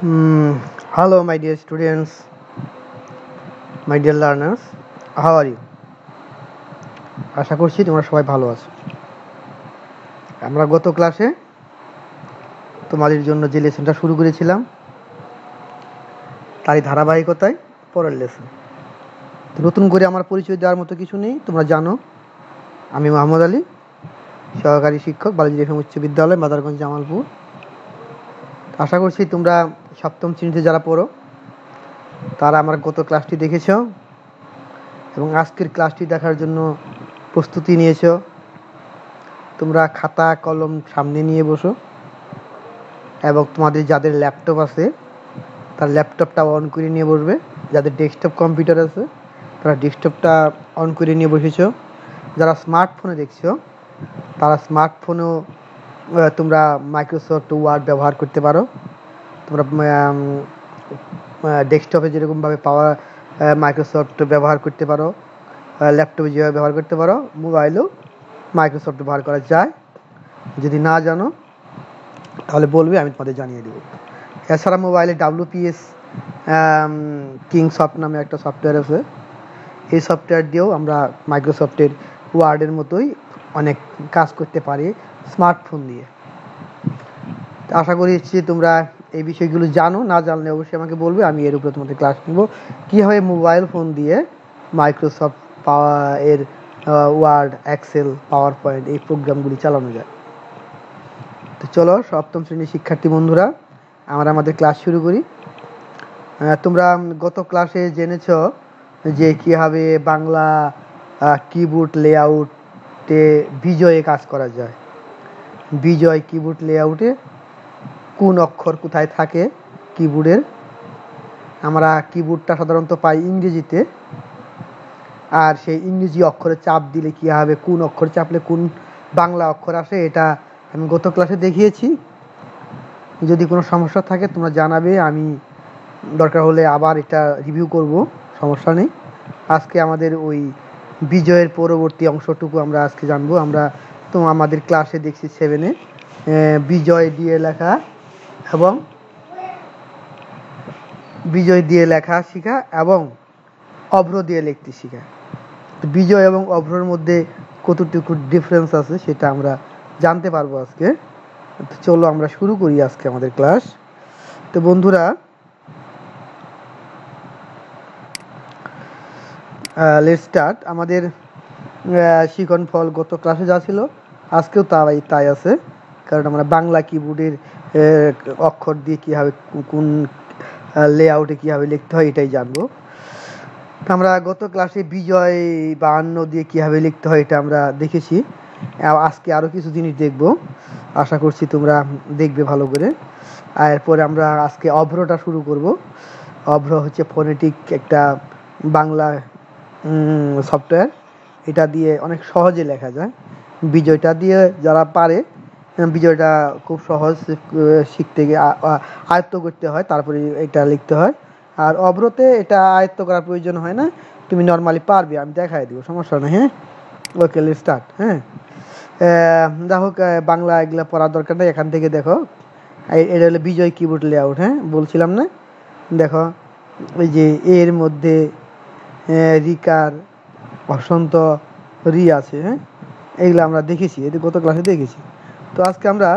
Hello, my dear students, my dear learners. How are you? আশা করছি তোমরা সবাই ভালো আছো। আমরা গত ক্লাসে তোমাদের জন্য যে লেসনটা শুরু করেছিলাম তারই ধারাবাহিকতায় পরের লেসন। নতুন করে আমার পরিচয় দেওয়ার মতো কিছু নেই, তোমরা জানো আমি মোহাম্মদ আলী, সহকারী শিক্ষক, বালাজি এফএম উচ্চ বিদ্যালয়, মাদারগঞ্জ, জামালপুর। আশা করছি তোমরা সপ্তম শ্রেণীতে যারা পড়ো তারা আমার গত ক্লাসটি দেখেছ এবং আজকের ক্লাসটি দেখার জন্য প্রস্তুতি নিয়েছ। তোমরা খাতা কলম সামনে নিয়ে বসো এবং তোমাদের যাদের ল্যাপটপ আছে তার ল্যাপটপটা অন করে নিয়ে বসবে। যাদের ডেস্কটপ কম্পিউটার আছে তারা ডেস্কটপটা অন করে নিয়ে বসেছ। যারা স্মার্টফোনে দেখছো তারা স্মার্টফোনেও তোমরা মাইক্রোসফট ওয়ার্ড ব্যবহার করতে পারো। তোমরা ডেস্কটপে যেরকমভাবে পাওয়ার মাইক্রোসফট ব্যবহার করতে পারো, ল্যাপটপে যেভাবে ব্যবহার করতে পারো, মোবাইলেও মাইক্রোসফট ব্যবহার করা যায়। যদি না জানো তাহলে বলবে, আমি তোমাদের জানিয়ে দেবো। এছাড়া মোবাইলে WPS কিংসফট নামে একটা সফটওয়্যার আছে। এই সফটওয়্যার দিয়েও আমরা মাইক্রোসফটের ওয়ার্ডের মতোই অনেক কাজ করতে পারি স্মার্টফোন দিয়ে। আশা করছি তোমরা এই বিষয়গুলো জানো। না জানলে অবশ্যই আমাকে বলবে, আমি এর উপরে তোমাদের ক্লাস নেব কীভাবে মোবাইল ফোন দিয়ে মাইক্রোসফট এর ওয়ার্ড, এক্সেল, পাওয়ার পয়েন্ট এই প্রোগ্রামগুলি চালানো যায়। তো চলো সপ্তম শ্রেণীর শিক্ষার্থী বন্ধুরা, আমরা আমাদের ক্লাস শুরু করি। তোমরা গত ক্লাসে জেনেছ যে কীভাবে বাংলা কিবোর্ড লেআউটে বিজয়ে কাজ করা যায়। বিজয় কিবোর্ড লেআউটে কোন অক্ষর কোথায় থাকে কিবোর্ডের। আমরা কিবোর্ডটা সাধারণত পাই ইংরেজিতে, আর সেই ইংরেজি অক্ষরে চাপ দিলে কী হবে, কোন অক্ষর চাপলে কোন বাংলা অক্ষর আসে, এটা আমি গত ক্লাসে দেখিয়েছি। যদি কোনো সমস্যা থাকে তোমরা জানাবে, আমি দরকার হলে আবার এটা রিভিউ করব, সমস্যা নেই। আজকে আমাদের ওই বিজয়ের পরবর্তী অংশটুকু আমরা আজকে জানবো। আমরা তো আমাদের ক্লাসে দেখছি 7-এ বিজয় দিয়ে লেখা এবং বিজয় দিয়ে লেখা শেখা এবং অভ্র দিয়ে লিখতে শেখা। তো বিজয় এবং অভ্রর মধ্যে কতটুকু ডিফারেন্স আছে সেটা আমরা জানতে পারবো আজকে। তো চলো আমরা শুরু করি আজকে আমাদের ক্লাস। তো বন্ধুরা, লেটস স্টার্ট। আমাদের শিখন ফল গত ক্লাসে যা ছিল আজকেও তাই আছে, কারণ আমরা বাংলা কিবোর্ডের অক্ষর দিয়ে কীভাবে কোন লেআউটে কীভাবে লিখতে হয় এটাই জানবো। আমরা গত ক্লাসে বিজয় 52 দিয়ে কীভাবে লিখতে হয় এটা আমরা দেখেছি। আজকে আরও কিছু জিনিস দেখব, আশা করছি তোমরা দেখবে ভালো করে। আর এরপরে আমরা আজকে অভ্রটা শুরু করব। অভ্র হচ্ছে ফোনেটিক একটা বাংলা সফটওয়্যার। এটা দিয়ে অনেক সহজে লেখা যায়। বিজয়টা দিয়ে যারা পারে, বিজয়টা খুব সহজ, শিখতে গিয়ে আয়ত্ত করতে হয়, তারপরে এটা লিখতে হয়। আর অভ্রতে এটা আয়ত্ত করার প্রয়োজন হয় না, তুমি নর্মালি পারবে, আমি দেখাই দিব, সমস্যা নেই। হ্যাঁ, ওকে, লেটস স্টার্ট। হ্যাঁ, যা হোক, বাংলা এগুলো পড়ার দরকার নেই। এখান থেকে দেখো, এটা হলো বিজয় কিবোর্ড লেআউট। হ্যাঁ, বলছিলাম না, দেখো এই যে এর মধ্যে রিকার, বসন্ত, রি আছে। হ্যাঁ, এইগুলো আমরা দেখেছি, এটা গত ক্লাসে দেখেছি। তো আজকে আমরা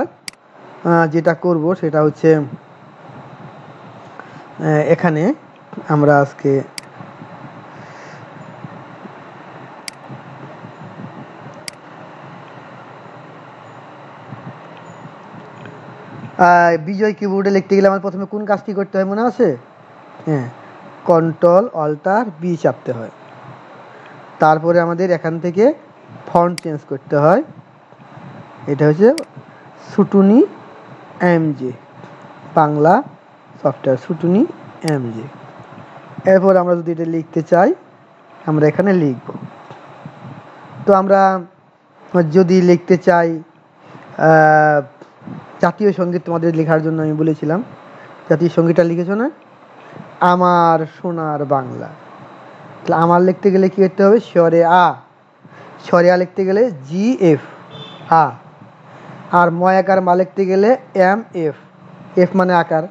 যেটা করব সেটা হচ্ছে এখানে আমরা আজকে বিজয় কিবোর্ডে লিখতে গেলে আমার প্রথমে কোন কাজটি করতে হয় মনে আছে? হ্যাঁ, কন্ট্রোল অল্টার বি চাপতে হয়। তারপরে আমাদের এখান থেকে ফন্ট চেঞ্জ করতে হয়। এটা হচ্ছে সুটুনি MJ বাংলা সফটওয়্যার, সুটুনি MJ। এরপর আমরা যদি এটা লিখতে চাই আমরা এখানে লিখব। তো আমরা যদি লিখতে চাই জাতীয় সঙ্গীত, তোমাদের লেখার জন্য আমি বলেছিলাম জাতীয় সঙ্গীতটা লিখেছো না, আমার সোনার বাংলা। তাহলে আমার লিখতে গেলে কী করতে হবে? স্বরে আ। স্বরে আ লিখতে গেলে GF আ। আর ময়াকার মা লিখতে গেলে MF। এফ মানে আকার,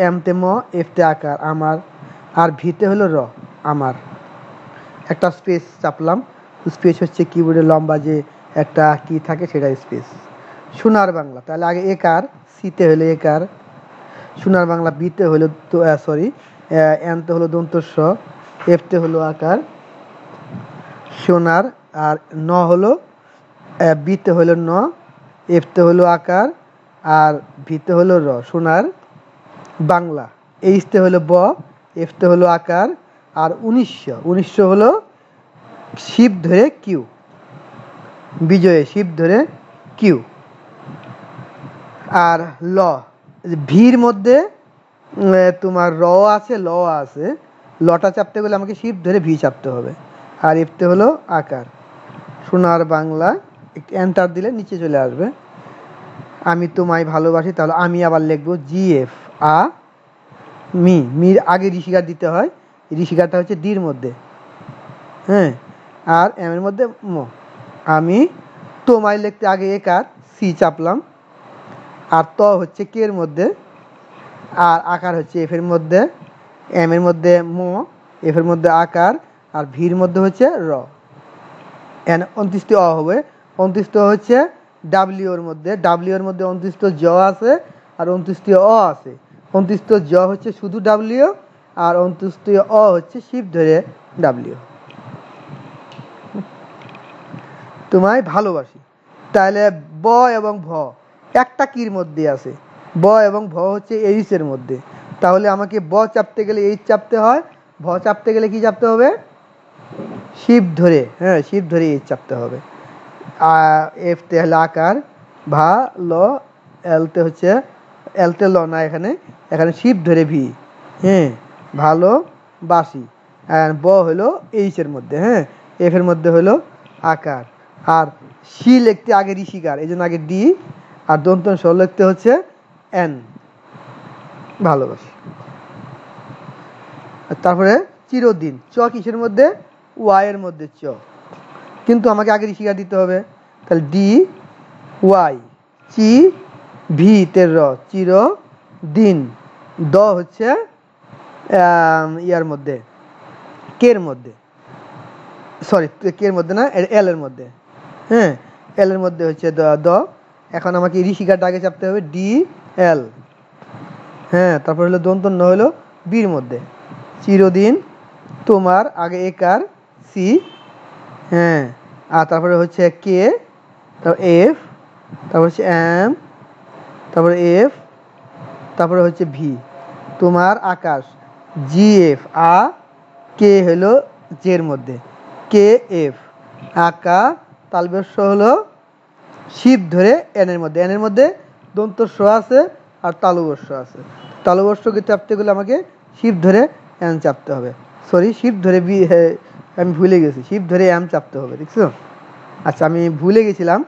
এম তে ম, এফ তে আকার আমার, আর ভিতে হলো র আমার। একটা স্পেস চাপলাম, স্পেস হচ্ছে কিবোর্ডে লম্বা যে একটা কি থাকে সেটা স্পেস। সোনার বাংলা, তাহলে আগে একার, সিতে হলো একার, সোনার বাংলা, বিতে হলো সরি এনতে হলো দন্তস্ব, এফতে হলো আকার সোনার, আর ন হলো বিতে হলো ন, এফতে হলো আকার, আর ভিতে হলো র সোনার বাংলা, এইচতে হলো ব, এফতে হলো আকার, আর 1900 হলো শিব ধরে কিউ, বিজয়ে শিব ধরে কিউ। আর ল, ভির মধ্যে তোমার র আছে ল আছে, লটা চাপতে গেলে আমাকে শিব ধরে ভি চাপতে হবে, আর এফতে হলো আকার সোনার বাংলা। একটু এন্টার দিলে নিচে চলে আসবে। আমি তোমায় ভালোবাসি, তাহলে আমি আবার লিখবো জি এফ আ মি, মির আগে ঋষিকার দিতে হয়, ঋষিকারটা হচ্ছে ডির মধ্যে, হ্যাঁ, আর এম এর মধ্যে ম। আমি তোমায় লিখতে আগে একার, সি চাপলাম, আর ত হচ্ছে কে এর মধ্যে, আর আকার হচ্ছে এফ এর মধ্যে, এম এর মধ্যে ম, এফ এর মধ্যে আকার, আর ভির মধ্যে হচ্ছে র। এন 29 অ হবে, 29 হচ্ছে ডাব্লিউ এর মধ্যে, ডাব্লিউ এর মধ্যে 29 জ আছে আর 29 অ আছে। 29 জ হচ্ছে শুধু ডাব্লিউ, আর 29 অ হচ্ছে শিব ধরে ডাব্লিউ। তোমায় ভালোবাসি, তাহলে ব এবং ভ একটা কির মধ্যে আছে, ব এবং ভ হচ্ছে এইচ এর মধ্যে, তাহলে আমাকে ব চাপতে গেলে এইচ চাপতে হয়, ভ চাপতে গেলে কি চাপতে হবে, শিব ধরে, হ্যাঁ শিব ধরে এইচ চাপতে হবে। এফতে হলে আকার, ভা ল, এলতে হচ্ছে এলতে ল না, এখানে এখানে শিব ধরে ভি, হ্যাঁ ভালো বাসি, আর ব হলো এইচ এর মধ্যে, হ্যাঁ এফ এর মধ্যে হলো আকার, আর সি লিখতে আগে ঋষিকার, এই জন্য আগে ডি, আর দন্ত স লিখতে হচ্ছে এন, ভালোবাসি। তারপরে চিরদিন, চ কিসের মধ্যে, ওয়াই এর মধ্যে চ, কিন্তু আমাকে আগে ঋষিকার দিতে হবে, তাহলে ডি ওয়াই, চি ভি তে র, চির দিন, দ হচ্ছে ইয়ার মধ্যে কের মধ্যে, সরি কের মধ্যে না, এল এর মধ্যে, হ্যাঁ এল এর মধ্যে হচ্ছে দ। এখন আমাকে ঋষিকারটা আগে চাপতে হবে, ডি এল, হ্যাঁ তারপর হলো দন্ত ন হলো বির মধ্যে, চিরদিন তোমার আগে একার সি, হ্যাঁ আর তারপরে হচ্ছে কে, তারপর এফ, তারপর হচ্ছে এম, তারপরে এফ, তারপরে হচ্ছে ভি, তোমার আকাশ, জি এফ আ, কে হলো জের মধ্যে, কে এফ, আকা তালবেশ হলো শিব ধরে এনের মধ্যে, এনের মধ্যে দন্ত স আছে আর তালুবর্ষ আছে, তালুবর্ষকে চাপতে গেলে আমাকে শিব ধরে এন চাপতে হবে, সরি শিব ধরে বি, আমি ভুলে গেছি, শিব ধরে এম চাপতে হবে, দেখছো। আচ্ছা আমি ভুলে গেছিলাম,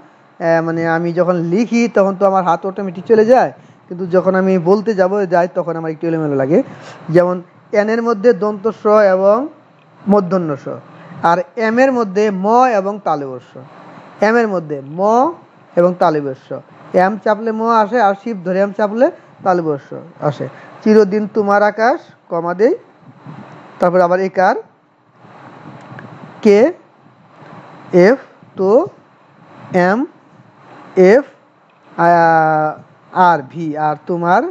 মানে আমি যখন লিখি তখন তো আমার হাত অটোমেটিক চলে যায়, কিন্তু যখন আমি বলতে যাই তখন আমার একটু এলোমেলো লাগে। যেমন এন এর মধ্যে দন্ত স এবং মূর্ধন্য স, আর এম এর মধ্যে ম এবং তালুবর্ষ, এম এর মধ্যে ম এবং তালুবর্ষ, এম চাপলে ম আসে, আর শিব ধরে এম চাপলে তালুবর্ষ আসে। চিরদিন তোমার আকাশ, কমা দেই, তারপর আবার একার, কে এফ, তো এম এফ, আর ভি, আর তোমার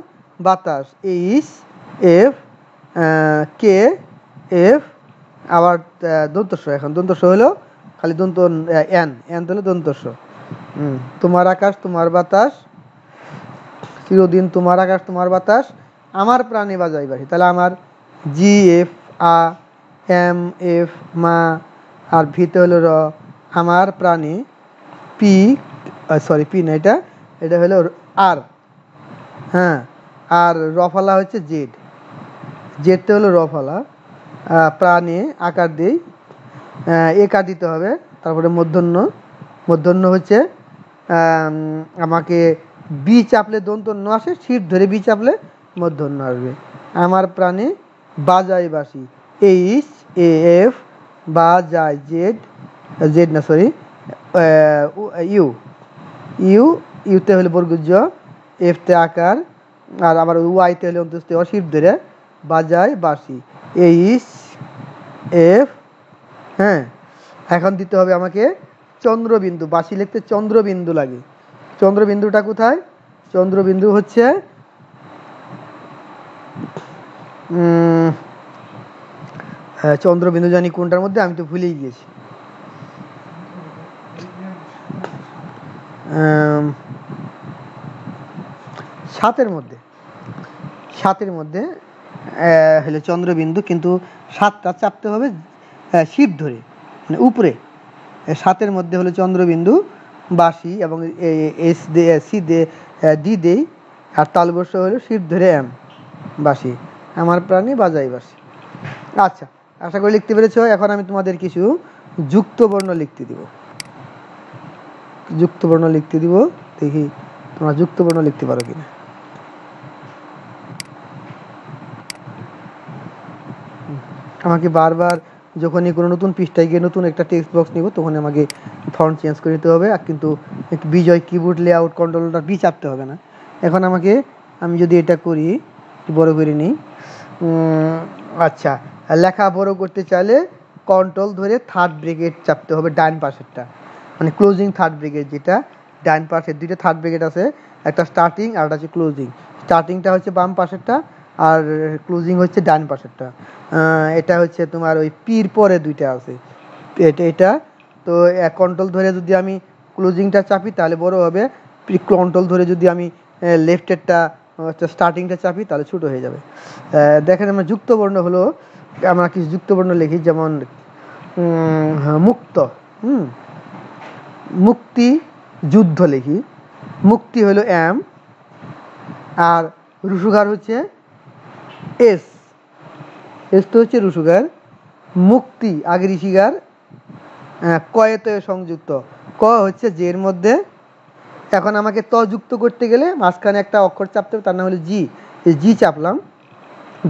বাতাস, এইচ এফ, কে এফ, আবার দন্তস্ব, এখন দন্তস্ব হলো খালি দন্ত এন, এন হলো দন্তস্ব, তোমার আকাশ তোমার বাতাস, চিরদিন তোমার আকাশ তোমার বাতাস, আমার প্রাণে বাজাই বাসি, তাহলে আমার জি এফ আ, এম এফ মা, আর ভিতে হলো র, আমার প্রাণে, পি সরি পি না, এটা এটা হলো আর, হ্যাঁ আর রফালা হচ্ছে জেড, জেডতে হলো রফালা, প্রাণে আকার দেই, একার দিতে হবে, তারপরে মূর্ধন্য, মূর্ধন্য হচ্ছে আমাকে বি চাপলে দন্ত ন আসে, শির ধরে বি চাপলে মূর্ধন্য আসবে, আমার প্রাণে বাজাই বাসি, এইচ এ এফ, বাজাই জেড, জেড না সরি ইউ, ইউতে হলে বর্গজ, এফতে আকার, আর আমার ওয়াইতে হলে অন্তস্থ শিব ধরে বাজায় বাঁশি, এইচ এফ। হ্যাঁ, এখন দিতে হবে আমাকে চন্দ্রবিন্দু। বাঁশি লিখতে চন্দ্রবিন্দু লাগে। চন্দ্রবিন্দুটা কোথায়? চন্দ্রবিন্দু হচ্ছে চন্দ্রবিন্দু জানি কোনটার মধ্যে, আমি তো ভুলেই গিয়েছি। সাতের মধ্যে, সাতের মধ্যে হলো চন্দ্রবিন্দু, কিন্তু সাতটা চাপতে হবে শিব ধরে, মানে উপরে। সাতের মধ্যে হলো চন্দ্রবিন্দু, বাঁশি এবং এস দে সি দে ডি দেই, আর তালবর্ষ হলো শিব ধরে এম, বাঁশি। আমার প্রাণী বাজাই বাঁশি। আচ্ছা, আশা করি লিখতে পেরেছো। এখন আমি তোমাদের কিছু যুক্তবর্ণ লিখতে দিব। যুক্তবর্ণ লিখতে দিব, দেখি তোমরা যুক্তবর্ণ লিখতে পারো কিনা। আমাকে বারবার যখনই কোনো নতুন পৃষ্ঠায় গিয়ে নতুন একটা টেক্সট বক্স নিব, তখন আমাকে ফন্ট চেঞ্জ করে নিতে হবে। আর কিন্তু বিজয় কিবোর্ড লেআউট কন্ট্রোলটা বি চাপতে হবে না। এখন আমাকে, আমি যদি এটা করি, বড় করে নিই। আচ্ছা, লেখা বড় করতে চাইলে কন্ট্রোল ধরে থার্ড ব্রেকেট চাপতে হবে, ডান পাশেরটা, মানে ক্লোজিং থার্ড ব্রেকেট, যেটা ডান পাশের দুইটা থার্ড ব্রেকেট আছে, একটা স্টার্টিং আর একটা হচ্ছে ক্লোজিং। স্টার্টিংটা হচ্ছে বাম পাশেরটা, আর ক্লোজিং হচ্ছে ডান পাশেরটা। এটা হচ্ছে তোমার ওই পির পরে দুইটা আছে, এটা তো কন্ট্রোল ধরে যদি আমি ক্লোজিংটা চাপি তাহলে বড় হবে, কন্ট্রোল ধরে যদি আমি লেফটেরটা স্টার্টিংটা চাপি তাহলে ছোট হয়ে যাবে। দেখেন, আমরা যুক্তবর্ণ হলো, আমরা কিছু যুক্তবর্ণ লিখি, যেমন মুক্ত, মুক্তি, যুদ্ধ লিখি। মুক্তি হলো এম, আর রুসুগার হচ্ছে এস, এস তো হচ্ছে রুসুগার। মুক্তি আগে ঋষিগার, কয়েতে সংযুক্ত, ক হচ্ছে জের মধ্যে। এখন আমাকে ত যুক্ত করতে গেলে মাঝখানে একটা অক্ষর চাপতে হবে, তার নাম হলো জি। এই জি চাপলাম,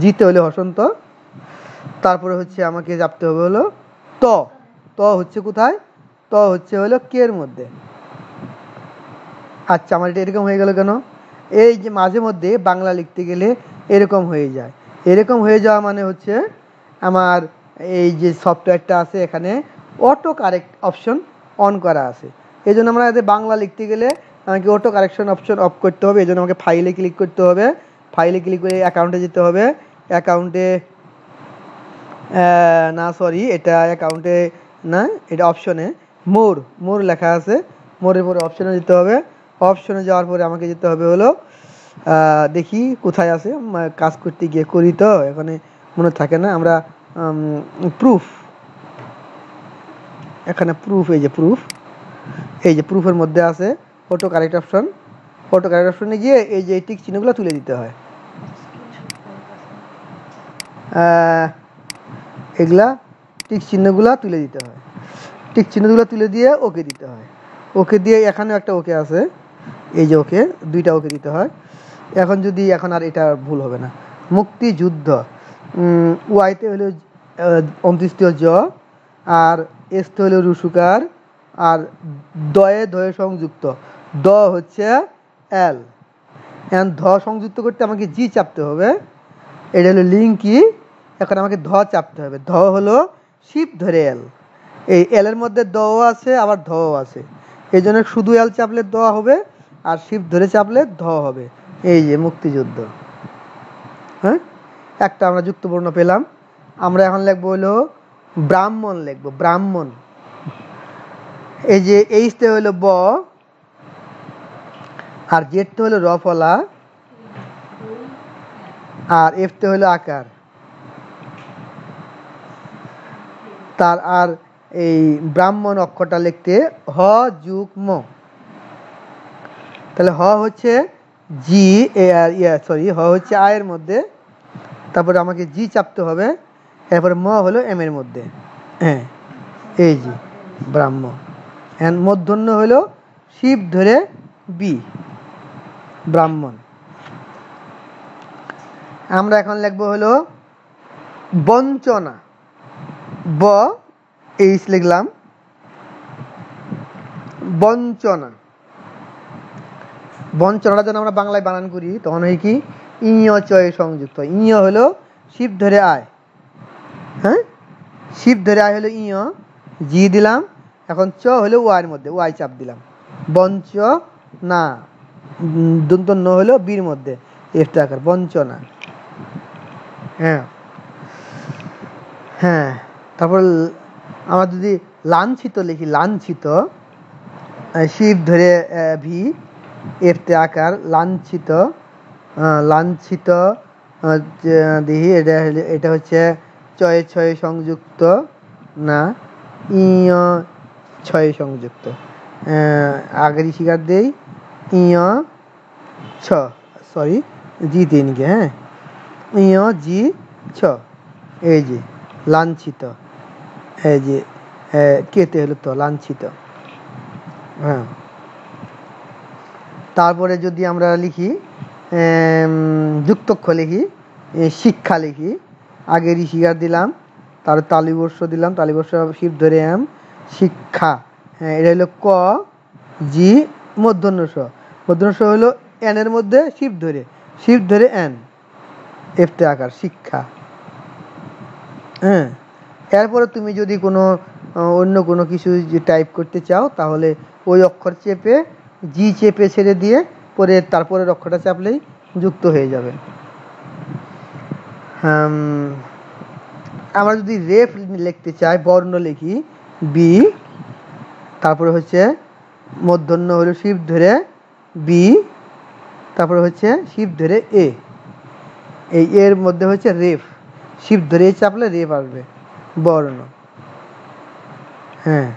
জিতে হলে হসন্ত। তারপরে হচ্ছে আমাকে চাপতে হবে হলো ত। ত হচ্ছে কোথায়? ত হচ্ছে হলো কের মধ্যে। আচ্ছা, আমার এটা এরকম হয়ে গেল কেন? এই যে মাঝে মধ্যে বাংলা লিখতে গেলে এরকম হয়ে যায়। এরকম হয়ে যাওয়া মানে হচ্ছে আমার এই যে সফটওয়্যারটা আছে, এখানে অটো কারেক্ট অপশন অন করা আছে। এই জন্য আমরা বাংলা লিখতে গেলে আমাকে অটো কারেকশন অপশন অফ করতে হবে। এই জন্য আমাকে ফাইলে ক্লিক করতে হবে, ফাইলে ক্লিক করে অ্যাকাউন্টে যেতে হবে। অ্যাকাউন্টে না, সরি, এটা অ্যাকাউন্টে না, এটা অপশনে মোর, মোর লেখা আছে, মোরের পরে অপশনে যেতে হবে। অপশনে যাওয়ার পরে আমাকে যেতে হবে হলো, দেখি কোথায় আছে, কাজ করতে গিয়ে করি তো এখানে মনে থাকে না। আমরা প্রুফ, এখানে প্রুফ, এই যে প্রুফ, এই যে প্রুফের মধ্যে আছে auto correct option. Auto correct অপশনে গিয়ে এই যে টিক চিহ্নগুলো তুলে দিতে হয়, এগুলা টিক চিহ্নগুলো তুলে দিতে হয়। টিক চিহ্নগুলো তুলে দিয়ে ওকে দিতে হয়। ওকে দিয়ে এখানেও একটা ওকে আছে, এই যে ওকে, দুইটা ওকে দিতে হয়। এখন যদি, এখন আর এটা ভুল হবে না। মুক্তিযুদ্ধ, ওয়াইতে হলো অন্ত্যেষ্টিয় জ, আর এসতে হলো রুসুকার, আর দয়ে ধয়ে সংযুক্ত, দ হচ্ছে এল। এখন ধ সংযুক্ত করতে আমাকে জি চাপতে হবে, এটা হলো লিঙ্কি। এখন আমাকে ধ চাপতে হবে, ধ হলো শিব ধরে এল। এই এলের মধ্যে দও আছে আবার ধও আছে, এই জন্য শুধু এল চাপলে দ হবে, আর শিব ধরে চাপলে ধ হবে। এই যে মুক্তিযুদ্ধ। হ্যাঁ, একটা আমরা যুক্তবর্ণ পেলাম। আমরা এখন লিখবো হলো ব্রাহ্মণ, লিখবো ব্রাহ্মণ। এই যে এইচতে হলো ব, আর জেডতে হলো রফলা, আর এফতে হলো আকার। তার আর এই ব্রাহ্মণ অক্ষরটা লিখতে হ যুগ ম, তাহলে হ হচ্ছে জি, সরি, হ হচ্ছে আয়ের মধ্যে, তারপরে আমাকে জি চাপতে হবে, এরপরে ম হলো এম এর মধ্যে। হ্যাঁ, এই জি ব্রাহ্ম। মূর্ধন্য হলো শিব ধরে বি, ব্রাহ্মণ। আমরা এখন লিখবো হলো বঞ্চনা, ব এইচ লিখলাম, বঞ্চনা। বঞ্চনাটা যেন আমরা বাংলায় বানান করি, তখন হয় কি ইয় চয়ে সংযুক্ত। ইয় হলো শিব ধরে আয়, হ্যাঁ, শিব ধরে আয় হলো ইয়, জি দিলাম, এখন চ হলো ওয়াইয়ের মধ্যে, ওয়াই চাপ দিলাম, বঞ্চ না, দন্ত ন হলো বীর মধ্যে, এফতে আকার, বঞ্চনা। হ্যাঁ হ্যাঁ, তারপর আমরা যদি লাঞ্ছিত লিখি, লাঞ্ছিত, শিব ধরে ভি, এফতে আকার, লাঞ্ছিত, লাঞ্ছিত, দেখি এটা হচ্ছে চয়ে ছয়ে সংযুক্ত না, ইয় ছয়ে সংযুক্ত, আগের শিকার দেই ইয় ছ, সরি জি তিনকে, হ্যাঁ, ইয় জি ছ, এই যে লাঞ্ছিত, এই যে কেতে হলো তো লাঞ্ছিত। হ্যাঁ, তারপরে যদি আমরা লিখি যুক্তক্ষ লিখি, শিক্ষা লিখি, আগে ঋষিকার দিলাম, তারপর তালিবর্ষ দিলাম, তালিবর্ষ শিব ধরে এম, শিক্ষা, হ্যাঁ, এটা হলো ক, জি, মূর্ধন্য স, মূর্ধন্য স হলো এন এর মধ্যে শিব ধরে এন, এফতে আকার, শিক্ষা। হ্যাঁ, এরপরে তুমি যদি কোনো অন্য কোনো কিছু টাইপ করতে চাও, তাহলে ওই অক্ষর চেপে, জি চেপে ছেড়ে দিয়ে পরে তারপরের অক্ষরটা চাপলেই যুক্ত হয়ে যাবে। আমরা যদি রেফ লিখতে চাই, বর্ণ লিখি, বি, তারপরে হচ্ছে মূর্ধন্য হলো শিব ধরে বি, তারপরে হচ্ছে শিব ধরে এ, এই এর মধ্যে হচ্ছে রেফ, শিব ধরে চাপলে রেফ আসবে, বর্ণ। হ্যাঁ,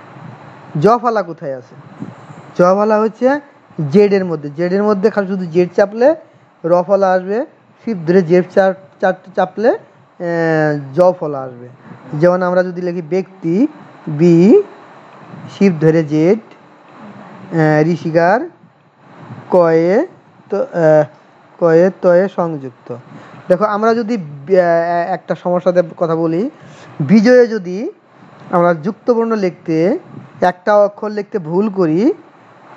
জফলা কোথায় আছে? জফলা হচ্ছে জেড এর মধ্যে, জেড এর মধ্যে খালি শুধু জেড চাপলে রফলা আসবে, শিব ধরে জেড চাপলে জফলা আসবে। যেমন আমরা যদি লিখি ব্যক্তি, বি, শিব ধরে জেড, ঋষিকার, কয়ে তো, কয়ে তয়ে সংযুক্ত। দেখো আমরা যদি একটা সমস্যাতে কথা বলি, বিজয়ে যদি আমরা যুক্তবর্ণ লিখতে একটা অক্ষর লিখতে ভুল করি,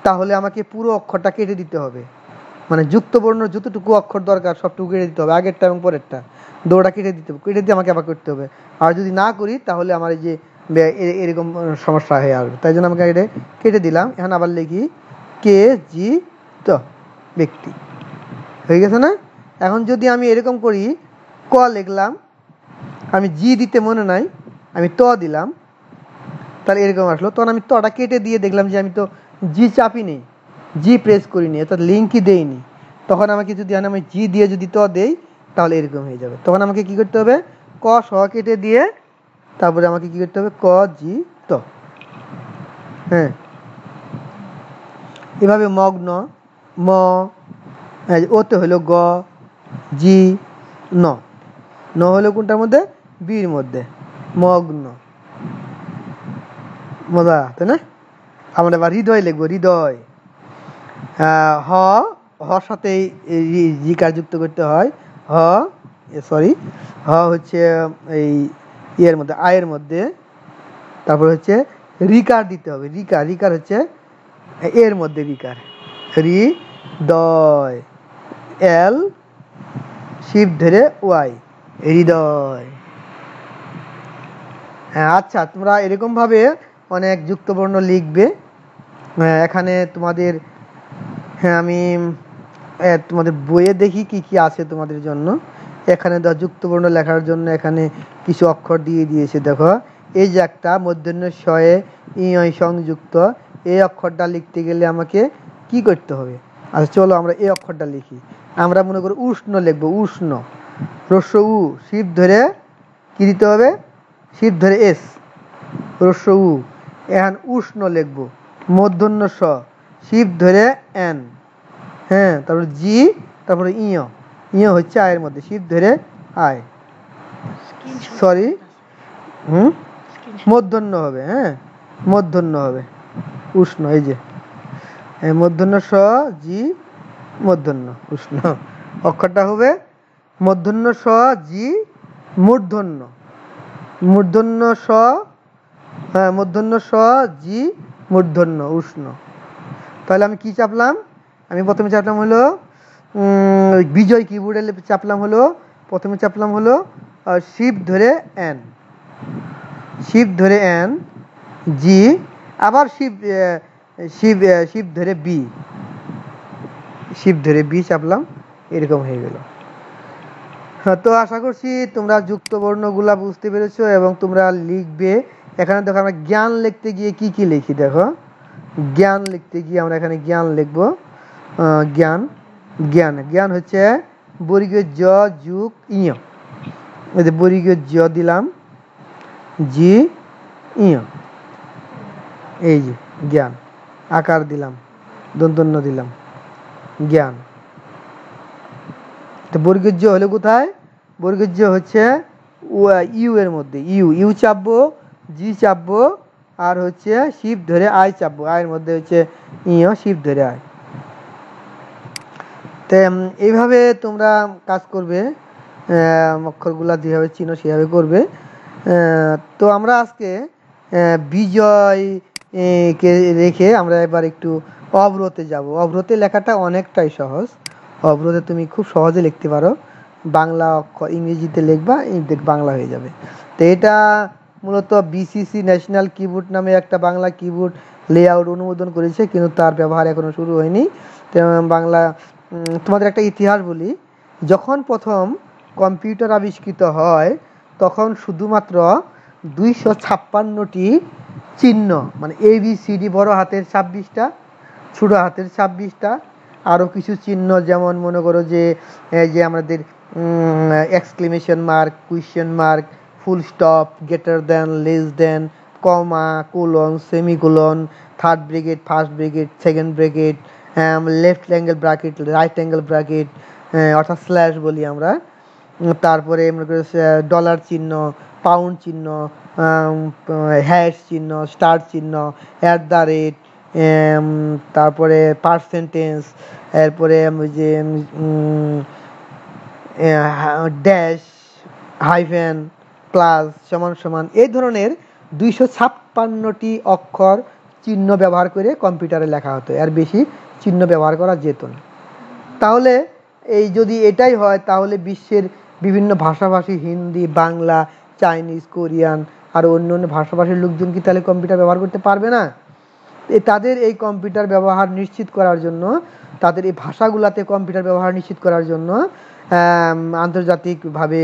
তাহলে আমাকে পুরো অক্ষরটা কেটে দিতে হবে, মানে যুক্তবর্ণ যতটুকু অক্ষর দরকার সবটুকু কেটে দিতে হবে, আগেরটা এবং পরেরটা দুটোটা কেটে দিয়ে আমাকে আবার করতে হবে। আর যদি না করি তাহলে আমার এই যে এরকম সমস্যা হয়ে আসবে, তাই জন্য আমাকে এটা কেটে দিলাম। এখন আবার লিখি কে জি ত, ব্যক্তি, হয়ে গেছে না? এখন যদি আমি এরকম করি, ক লিখলাম, আমি জি দিতে মনে নাই, আমি ত দিলাম, তাহলে এরকম আসলো। তখন আমি তটা কেটে দিয়ে দেখলাম যে আমি তো জি চাপিনি, জি প্রেস করিনি, অর্থাৎ লিঙ্কই দেইনি। তখন আমাকে যদি আমি জি দিয়ে যদি ত দেই, তাহলে এরকম হয়ে যাবে। তখন আমাকে কি করতে হবে, ক স কেটে দিয়ে তারপরে আমাকে কি করতে হবে, ক জি ত। হ্যাঁ, এভাবে মগ্ন, ম, ওতে হলো গ, জি, ন, ন হলো কোনটার মধ্যে, বির মধ্যে, মগ্ন, মজা, তাই না? আমরা এবার হৃদয় লিখবো, হৃদয়, হ, হর সাথে রিকার যুক্ত করতে হয়, হ, সরি, হ হচ্ছে এই ইয়ের মধ্যে, আয়ের মধ্যে, তারপর হচ্ছে রিকার দিতে হবে, রিকার, রিকার হচ্ছে এর মধ্যে, রিকার, রি দয়, এল, শিব ধরে ওয়াই, হৃদয়। হ্যাঁ, আচ্ছা, তোমরা এরকম ভাবে অনেক যুক্তবর্ণ লিখবে। এখানে তোমাদের, হ্যাঁ, আমি তোমাদের বইয়ে দেখি কি কি আছে তোমাদের জন্য। এখানে যুক্তবর্ণ লেখার জন্য এখানে কিছু অক্ষর দিয়ে দিয়েছে, দেখো এই যে একটা মূর্ধন্য শয়ে ই সংযুক্ত, এই অক্ষরটা লিখতে গেলে আমাকে কি করতে হবে? আচ্ছা চলো আমরা এই অক্ষরটা লিখি। আমরা মনে করি উষ্ণ লিখবো, উষ্ণ, রস্য উ, শিব ধরে কি দিতে হবে, শিব ধরে এস, রস্য উ, এখন উষ্ণ লিখবো, মূর্ধন্য স, শিব ধরে এন, হ্যাঁ, তারপরে জি, তারপরে ইয়, ইয় হচ্ছে আয়ের মধ্যে, শিব ধরে আয়, সরি, মূর্ধন্য হবে, হ্যাঁ, মূর্ধন্য হবে, উষ্ণ, এই যে মূর্ধন্য স, জি, মূর্ধন্য, উষ্ণ, অক্ষরটা হবে মূর্ধন্য স, জি, মূর্ধন্য, মূর্ধন্য স, হ্যাঁ, মূর্ধন্য স, জি, মূর্ধন্য, উষ্ণ। তাহলে আমি কি চাপলাম, আমি প্রথমে চাপলাম হলো বিজয় কিবোর্ডে চাপলাম হলো, প্রথমে চাপলাম হলো শিফট ধরে এন, শিফট ধরে এন, জি, আবার শিফট ধরে বি, শিফট ধরে বি চাপলাম, এরকম হয়ে গেল। তো আশা করছি তোমরা যুক্ত বর্ণগুলা বুঝতে পেরেছো এবং তোমরা লিখবে। এখানে দেখো আমরা জ্ঞান লিখতে গিয়ে কি কি লিখি, দেখো জ্ঞান লিখতে গিয়ে আমরা এখানে জ্ঞান লিখবো। জ্ঞান, জ্ঞান, জ্ঞান হচ্ছে বর্গীয় জ যুগ ইয়, এই যে বর্গীয় জ দিলাম, জি ইয়, এই যে জ্ঞান, আকার দিলাম, দন্তন্য দিলাম, জ্ঞান। তো বর্গীয় জ হলে কোথায়, বর্গীয় জ হচ্ছে ইউ এর মধ্যে, ইউ, ইউ চাপবো, জি চাপবো, আর হচ্ছে শিফট ধরে আই চাপবো, আয়ের মধ্যে হচ্ছে ইয়, শিফট ধরে আয়। তো এইভাবে তোমরা কাজ করবে, অক্ষরগুলা যেভাবে চিনো সেভাবে করবে। তো আমরা আজকে বিজয় কে রেখে আমরা এবার একটু অবরোধে যাব। অবরোধে লেখাটা অনেকটাই সহজ, অবরোধে তুমি খুব সহজে লিখতে পারো, বাংলা অক্ষর ইংরেজিতে লিখবা, বাংলা হয়ে যাবে। তো এটা মূলত বিসিসি ন্যাশনাল কিবোর্ড নামে একটা বাংলা কিবোর্ড লেআউট অনুমোদন করেছে, কিন্তু তার ব্যবহার এখনো শুরু হয়নি। তো বাংলা, তোমাদের একটা ইতিহাস বলি, যখন প্রথম কম্পিউটার আবিষ্কৃত হয় তখন শুধুমাত্র 256টি চিহ্ন, মানে ABCD বড় হাতের 26টা, ছোট হাতের 26টা, আরও কিছু চিহ্ন যেমন মনে করো যে যে আমাদের exclamation mark, question mark, full stop, greater than, less than, comma, colon, semicolon, third bracket, first bracket, second bracket, left angle bracket, right angle bracket, অর্থাৎ স্ল্যাশ বলি আমরা, তারপরে মনে করো ডলার চিহ্ন, পাউন্ড চিহ্ন, হ্যাশ চিহ্ন, স্টার চিহ্ন, অ্যাট দ্য রেট, তারপরে পার্সেন্টেজ, এরপরে যে ড্যাশ, হাইফেন, প্লাস, সমান সমান, এই ধরনের 256টি অক্ষর চিহ্ন ব্যবহার করে কম্পিউটারে লেখা হতো, এর বেশি চিহ্ন ব্যবহার করা যেত না। তাহলে এই যদি এটাই হয় তাহলে বিশ্বের বিভিন্ন ভাষাভাষী, হিন্দি, বাংলা, চাইনিজ, কোরিয়ান আর অন্য অন্য ভাষাভাষীর লোকজন কি তাহলে কম্পিউটার ব্যবহার করতে পারবে না? তাদের এই কম্পিউটার ব্যবহার নিশ্চিত করার জন্য, তাদের এই ভাষাগুলোতে কম্পিউটার ব্যবহার নিশ্চিত করার জন্য আন্তর্জাতিকভাবে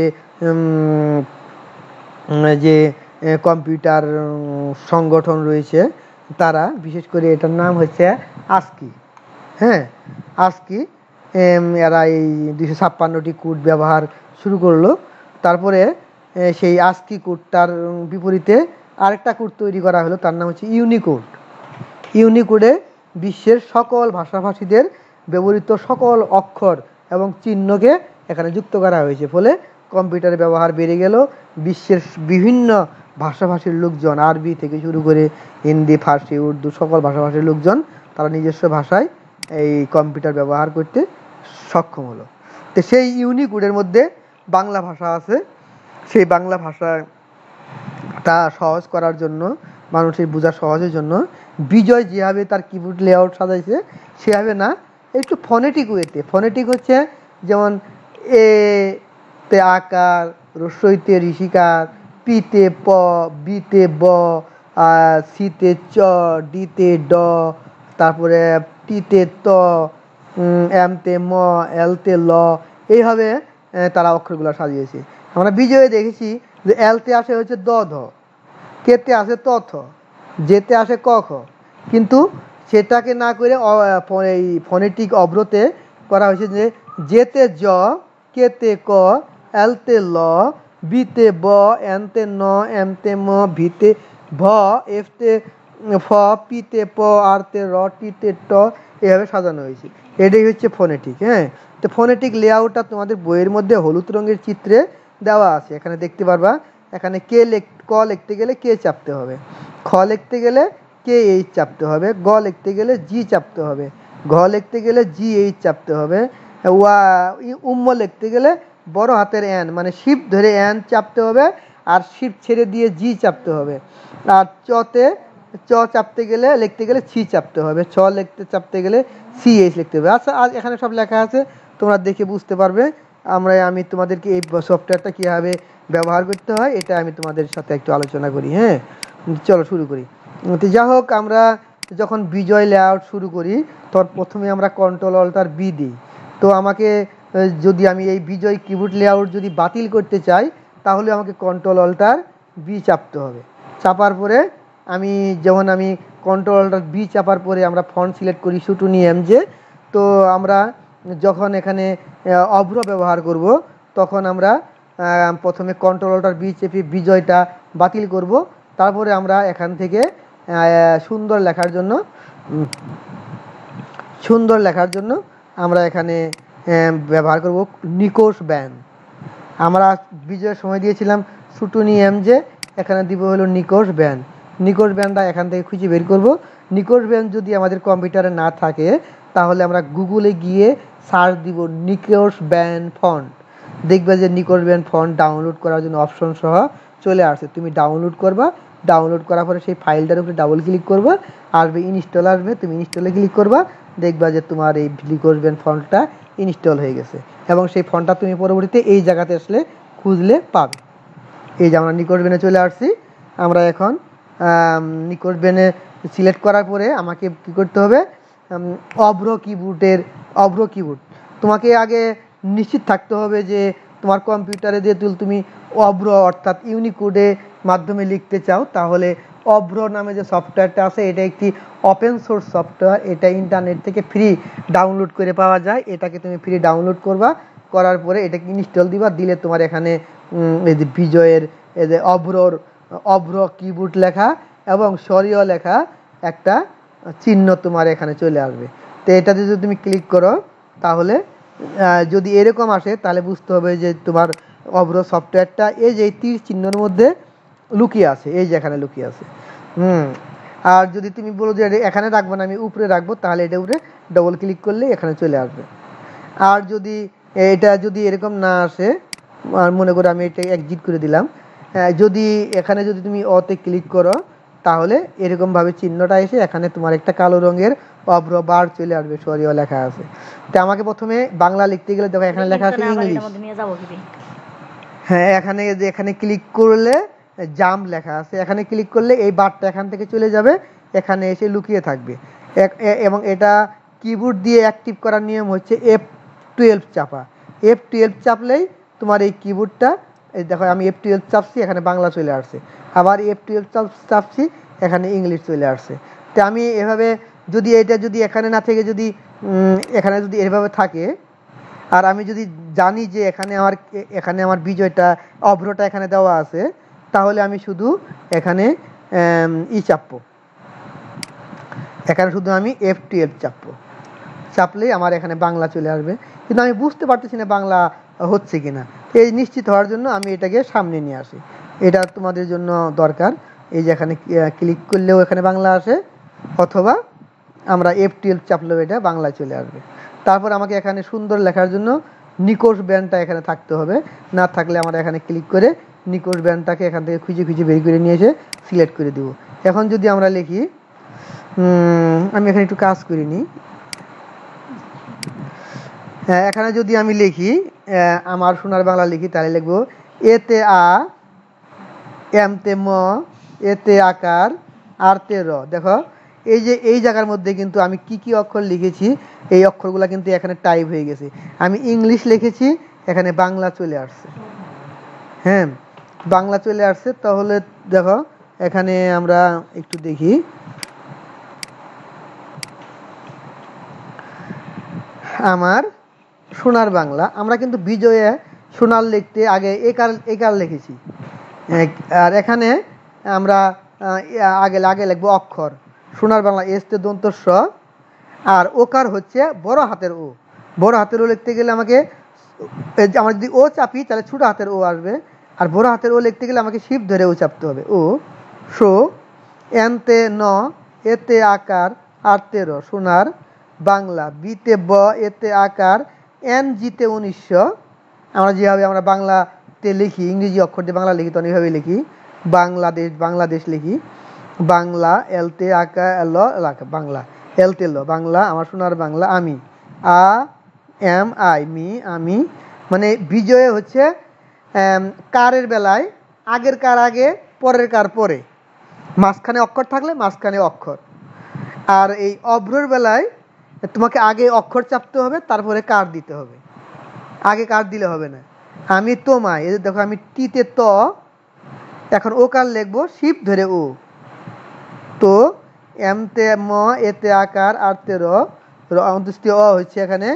যে কম্পিউটার সংগঠন রয়েছে তারা, বিশেষ করে এটার নাম হচ্ছে ASCII, হ্যাঁ ASCII, এরা এই 256টি কোড ব্যবহার শুরু করলো। তারপরে সেই ASCII কোডটার বিপরীতে আরেকটা কোড তৈরি করা হলো, তার নাম হচ্ছে ইউনিকোড। ইউনিকোডে বিশ্বের সকল ভাষাভাষীদের ব্যবহৃত সকল অক্ষর এবং চিহ্নকে এখানে যুক্ত করা হয়েছে, ফলে কম্পিউটারের ব্যবহার বেড়ে গেল। বিশ্বের বিভিন্ন ভাষাভাষীর লোকজন, আরবি থেকে শুরু করে হিন্দি, ফার্সি, উর্দু, সকল ভাষাভাষীর লোকজন তারা নিজস্ব ভাষায় এই কম্পিউটার ব্যবহার করতে সক্ষম হলো। তো সেই ইউনিকোডের মধ্যে বাংলা ভাষা আছে, সেই বাংলা ভাষাটা সহজ করার জন্য, মানুষের বোঝা সহজের জন্য বিজয় যেভাবে তার কিবোর্ড লেআউট সাজাইছে সেভাবে না, একটু ফনেটিক ওয়েতে। ফনেটিক হচ্ছে যেমন এ তে আকার, রস্বইতে ঋষিকার, পিতে প, বিতে ব, সিতে চ, ডিতে ড, তারপরে টিতে ত, এমতে ম, এলতে ল, এইভাবে তারা অক্ষরগুলো সাজিয়েছে। আমরা বিজয়ে দেখেছি যে এলতে আসে হচ্ছে দ ধ, কেতে আসে ত থ, যেতে আসে ক খ, কিন্তু সেটাকে না করে এই ফনেটিক অবরোধে করা হয়েছে যে যেতে জ, কেতে ক, এলতে ল, বিতে ব, এনতে ন, এমতে ম, ভিতে ভ, এফতে ফ, পিতে প, আরতে র, টিতে ট, এভাবে সাজানো হয়েছে। এটাই হচ্ছে ফনেটিক। হ্যাঁ, তো ফনেটিক লেআউটটা তোমাদের বইয়ের মধ্যে হলুদ রঙের চিত্রে দেওয়া আছে, এখানে দেখতে পারবা। এখানে ক লিখতে গেলে কে চাপতে হবে, খ লিখতে গেলে কে এইচ চাপতে হবে, গ লিখতে গেলে জি চাপতে হবে, ঘ লিখতে গেলে জি এইচ চাপতে হবে, উম্ম লিখতে গেলে বড় হাতের এন মানে শিফট ধরে এন চাপতে হবে, আর শিফট ছেড়ে দিয়ে জি চাপতে হবে, আর চতে চ চাপতে গেলে লিখতে গেলে ছি চাপতে হবে, ছ চাপতে গেলে CH লিখতে হবে। আচ্ছা, আজ এখানে সব লেখা আছে, তোমরা দেখে বুঝতে পারবে। আমি তোমাদেরকে এই সফটওয়্যারটা কীভাবে ব্যবহার করতে হয় এটা আমি তোমাদের সাথে একটু আলোচনা করি। হ্যাঁ, চলো শুরু করি। তো যা হোক, আমরা যখন বিজয় লেআউট শুরু করি তখন প্রথমে আমরা Ctrl+Alt+B দিই। তো আমাকে যদি আমি এই বিজয় কিবোর্ড লেআউট যদি বাতিল করতে চাই তাহলে আমাকে Ctrl+Alt+B চাপতে হবে। চাপার পরে আমি Ctrl+Alt+B চাপার পরে আমরা ফন্ট সিলেক্ট করি শুটুনি MJ। তো আমরা যখন এখানে অভ্র ব্যবহার করব তখন আমরা প্রথমে Ctrl+Alt+B চেপে বিজয়টা বাতিল করব। তারপরে আমরা এখান থেকে সুন্দর লেখার জন্য আমরা এখানে ব্যবহার করব নিকোশ ব্যান্ড। আমরা বিজয়ের সময় দিয়েছিলাম শুটুনি MJ, এখানে দিব হলো নিকোশ ব্যান্ড। নিকোশ ব্যান্ডটা এখান থেকে খুঁজে বের করব। নিকোশ ব্যান্ড যদি আমাদের কম্পিউটারে না থাকে তাহলে আমরা গুগলে গিয়ে সার্চ দিব নিকোশ ব্যান্ড ফন্ট। দেখবে যে নিকোশ ব্যান্ড ফন্ট ডাউনলোড করার জন্য অপশন সহ চলে আসছে। তুমি ডাউনলোড করবা, ডাউনলোড করার পরে সেই ফাইলটার উপরে ডাবল ক্লিক করবা, আসবে ইনস্টল, আসবে, তুমি ইনস্টলে ক্লিক করবা, দেখবা যে তোমার এই নিকোশ ব্যান্ড ফন্টটা ইনস্টল হয়ে গেছে এবং সেই ফন্টটা তুমি পরবর্তীতে এই জায়গাতে আসলে খুঁজলে পাবে। এই যে আমরা নিকোশ ব্যান্ডে চলে আসছি। আমরা এখন নিকোশ ব্যান্ডে সিলেক্ট করার পরে আমাকে কি করতে হবে, অভ্র কিবোর্ড তোমাকে আগে নিশ্চিত থাকতে হবে যে তোমার কম্পিউটারে যে তুমি অভ্র অর্থাৎ ইউনিকোডে মাধ্যমে লিখতে চাও, তাহলে অভ্র নামে যে সফটওয়্যারটা আছে এটা একটি ওপেন সোর্স সফটওয়্যার। এটা ইন্টারনেট থেকে ফ্রি ডাউনলোড করে পাওয়া যায়। এটাকে তুমি ফ্রি ডাউনলোড করবা, করার পরে এটাকে ইনস্টল দিবা, দিলে তোমার এখানে এই যে বিজয়ের এই যে অভ্র কিবোর্ড লেখা এবং সরিয় লেখা একটা চিহ্ন তোমার এখানে চলে আসবে। তো এটাতে যদি তুমি ক্লিক করো তাহলে যদি এরকম আসে তাহলে বুঝতে হবে যে তোমার অভ্র সফটওয়্যারটা এই যে তীর চিহ্নের মধ্যে লুকিয়ে আছে, এই যে এখানে লুকিয়ে আছে। আর যদি তুমি বলো যে এখানে রাখবো না, আমি উপরে রাখবো, তাহলে এটা উপরে ডবল ক্লিক করলে এখানে চলে আসবে। আর যদি এটা এরকম না আসে, আর মনে করো আমি এটা এক্সিট করে দিলাম, যদি এখানে যদি তুমি অতে ক্লিক করো তাহলে এরকমভাবে চিহ্নটা এসে এখানে তোমার একটা কালো রঙের অভ্র বার চলে আসবে, সরিয় লেখা আছে। তো আমাকে প্রথমে বাংলা লিখতে গেলে দেখো এখানে লেখা আছে ইংলিশ। হ্যাঁ, এখানে ক্লিক করলে জাম্প লেখা আছে, এখানে ক্লিক করলে এই বারটা এখান থেকে চলে যাবে, এখানে এসে লুকিয়ে থাকবে। এবং এটা কিবোর্ড দিয়ে অ্যাক্টিভ করার নিয়ম হচ্ছে F12 চাপা। F12 চাপলেই তোমার এই কিবোর্ডটা, এই দেখো আমি F12 চাপছি, এখানে বাংলা চলে আসছে, আবার F12 চাপছি, এখানে ইংলিশ চলে আসছে। তো আমি এভাবে যদি এখানে না থেকে যদি এখানে যদি এভাবে থাকে, আর আমি যদি জানি যে এখানে আমার বিজয়টা অভ্রটা এখানে দেওয়া আছে, তাহলে আমি শুধু এখানে চাপবো, এখানে শুধু আমি F12 চাপলেই আমার এখানে বাংলা চলে আসবে। কিন্তু আমি বুঝতে পারতেছি না বাংলা হচ্ছে কিনা, এই নিশ্চিত হওয়ার জন্য আমি এটাকে সামনে নিয়ে আসি। এটা তোমাদের জন্য দরকার। এই যে এখানে ক্লিক করলেও এখানে বাংলা আসে, অথবা আমরা F12 চাপলেও এটা বাংলা চলে আসবে। তারপর আমাকে এখানে সুন্দর লেখার জন্য নিকোশ ব্যান্ডটা এখানে থাকতে হবে, না থাকলে আমরা এখানে ক্লিক করে নিকোশ ব্যান্ডটাকে এখান থেকে খুঁজে বের করে নিয়ে এসে সিলেক্ট করে দিব। এখন যদি আমরা লিখি, আমি এখানে একটু কাজ করিনি, এখানে যদি আমি লিখি আমার সোনার বাংলা লিখি, তাহলে লিখবো এতে আ, এমতে ম, এতে আকার, আরতে র। দেখো এই যে এই জায়গার মধ্যে কিন্তু আমি কি অক্ষর লিখেছি, এই অক্ষরগুলো কিন্তু এখানে টাইপ হয়ে গেছে। আমি ইংলিশ লিখেছি, এখানে বাংলা চলে আসছে। হ্যাঁ, বাংলা চলে আসছে। তাহলে দেখো এখানে আমরা একটু দেখি, আমার সোনার বাংলা, আমরা কিন্তু বিজয়ে সোনার লিখতে আগে একার লিখেছি, আর এখানে আমরা আগে লিখবো অক্ষর। সোনার বাংলা এসতে দন্ত স, আর ওকার হচ্ছে বড় হাতের ও। বড় হাতের ও লিখতে গেলে আমাকে আমরা যদি ও চাপি তাহলে ছোট হাতের ও আসবে, আর বড় হাতের ও লিখতে গেলে আমাকে শিপ ধরে ও চাপতে হবে। ও সো, এনতে ন, এতে আকার, আরতে র, সোনার বাংলা। বিতে ব, এতে আকার, এন জিতে 1900। আমরা যেভাবে আমরা বাংলাতে লিখি, ইংরেজি অক্ষর দিয়ে বাংলা লিখি, তো এইভাবে লিখি, বাংলাদেশ লিখি। বাংলা, এলতে আকা ল লাকা, বাংলা এলতে ল, বাংলা আমার সোনার বাংলা আমি। আ এম আই মি, আমি। মানে বিজয় হচ্ছে কারের বেলায় আগের কার আগে, পরের কার পরে, মাঝখানে অক্ষর থাকলে মাঝখানে অক্ষর। আর এই অভ্রর বেলায় তোমাকে আগে অক্ষর চাপতে হবে, তারপরে কার দিতে হবে, আগে কার দিলে হবে না। আমি তোমায়, এই দেখো আমি টিতে ত, এখন ও কার লিখবো, শিপ ধরে ও, তো এমতে ম, এতে আকার, আর তে র, অন্ত্যেষ্টিয় অ হচ্ছে এখানে।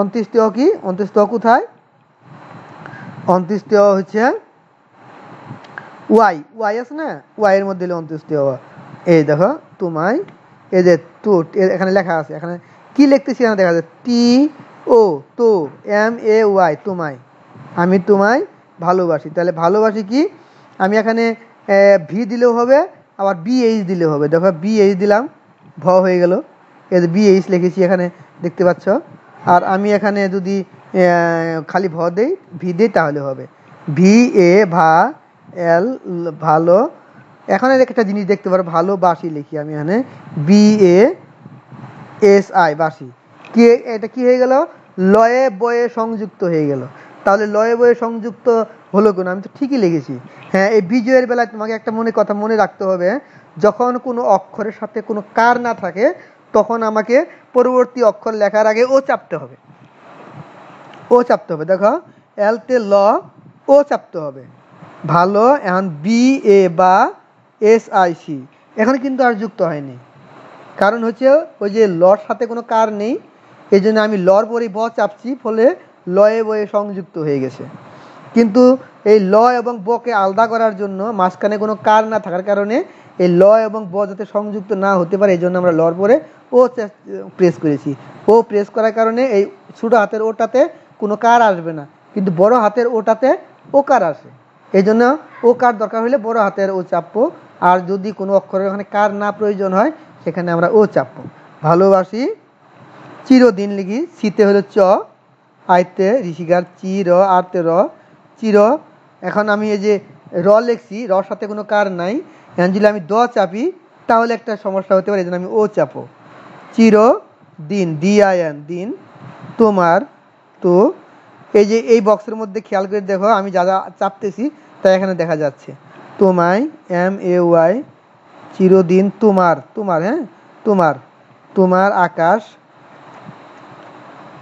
অন্ত্যেষ্টিয় কি, অন্ত্যেষ্টিয় কোথায়, অন্ত্যেষ্টিয় হচ্ছে ওয়াই, ওয়াই আছে না, ওয়াই এর মধ্যে অন্ত্যেষ্টিয় অ। এই দেখো তোমায়, এই যে টু, এখানে লেখা আছে, এখানে কি লিখতেছি এখানে দেখা যায়, টি ও, তো এম এ ওয়াই, তোমায়, আমি তোমায় ভালোবাসি। তাহলে ভালোবাসি কি, আমি এখানে ভি দিলেও হবে, আবার বিএইচ দিলেও হবে। দেখো বিএইচ দিলাম, ভ হয়ে গেল, এই যে বিএইচ লিখেছি এখানে দেখতে পাচ্ছ। আর আমি এখানে যদি খালি ভ দেই, ভি দিই, তাহলে হবে ভি এ, ভা, এল ভালো। এখন একটা জিনিস দেখতে পারো, ভালোবাসি লিখি আমি এখানে, বি এ এস আই, বাসি। কি এটা কি হয়ে গেল, লয়ে বয়ে সংযুক্ত হয়ে গেল। তাহলে লয়ে বয়ে সংযুক্ত হলো কেন, আমি তো ঠিকই লিখেছি। হ্যাঁ, এই বিজয়ের বেলায় তোমাকে একটা কথা মনে রাখতে হবে, যখন কোনো অক্ষরের সাথে কোনো কার না থাকে, তখন আমাকে পরবর্তী অক্ষর লেখার আগে ও চাপতে হবে, ও চাপতে হবে। দেখো এলতে ল, ও চাপতে হবে, ভালো। এখন বি এ বা এস আই সি, এখানে কিন্তু আর যুক্ত হয়নি, কারণ হচ্ছে ওই যে লর সাথে কোনো কার নেই, এই জন্য আমি লর পরে ব চাপছি, ফলে লয়ে বয়ে সংযুক্ত হয়ে গেছে। কিন্তু এই ল এবং বকে আলাদা করার জন্য, মাঝখানে কোনো কার না থাকার কারণে এই ল এবং ব যাতে সংযুক্ত না হতে পারে, এই জন্য আমরা লর পরে ও প্রেস করেছি। ও প্রেস করার কারণে এই ছোটো হাতের ওটাতে কোনো কার আসবে না, কিন্তু বড় হাতের ওটাতে ও কার আসে, এই জন্য ও কার দরকার হলে বড় হাতের ও চাপবো। আর যদি কোনো অক্ষরের ওখানে কার না প্রয়োজন হয়, সেখানে আমরা ও চাপবো। ভালোবাসি, চিরদিন লিখি, শীতে হলো চ, আইতে ঋষিকার চির, আরতে র, চির। এখন আমি এই যে র লিখছি, রর সাথে কোনো কার নাই, এখন যদি আমি দ চাপি তাহলে একটা সমস্যা হতে পারে, এই জন্য আমি ও চাপো। চির দিন, DIN দিন, তোমার, তো এই যে এই বক্সের মধ্যে খেয়াল করে দেখো, আমি যা যা চাপতেছি তাই এখানে দেখা যাচ্ছে, তোমায়, MAY, চিরদিন, তোমার, তোমার, হ্যাঁ তোমার, তোমার আকাশ,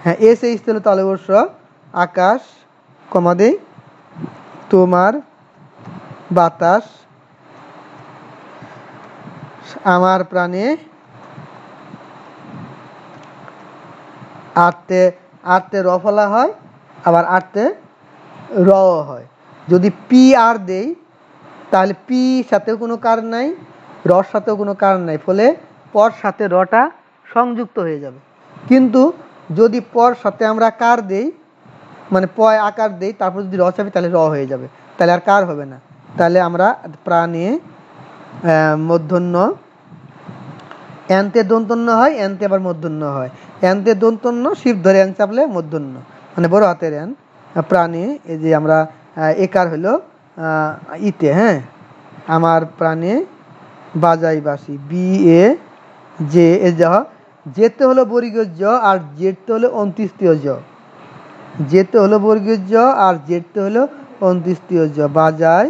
হ্যাঁ এস এইচ হলো তাহলে অবশ্য আকাশ, কমা দেই, তোমার বাতাস, আমার প্রাণে, আটতে, আটতে র ফলা হয়, আবার আটতে র হয়। যদি পি আর দেই, তাহলে পি সাথেও কোনো কার নাই, রর সাথেও কোনো কার নাই, ফলে পর সাথে রটা সংযুক্ত হয়ে যাবে। কিন্তু যদি পর সাথে আমরা কার দেই, মানে পয় আকার দেই, তারপর যদি র চাপি, তাহলে র হয়ে যাবে, তাহলে আর কার হবে না। তাহলে আমরা প্রাণে, মূর্ধন্য, এনতে দন্তন্য হয়, এনতে আবার মূর্ধন্য হয়, এনতে দন্তন্য, শিব ধরে এন চাপলে মূর্ধন্য, মানে বড় হাতের এন। প্রাণে, এই যে আমরা একার হলো ইতে, হ্যাঁ আমার প্রাণে বাজাই বাসি, বি এ জে, এ যা, যেতে হলো বর্গীয় জ, আর জেতে হলো অন্ত্যেষ্টিয় জ, যেতে হলো বর্গীয় জ, আর জেতে হলো অন্ত্যেষ্টিয় জ, বাজায়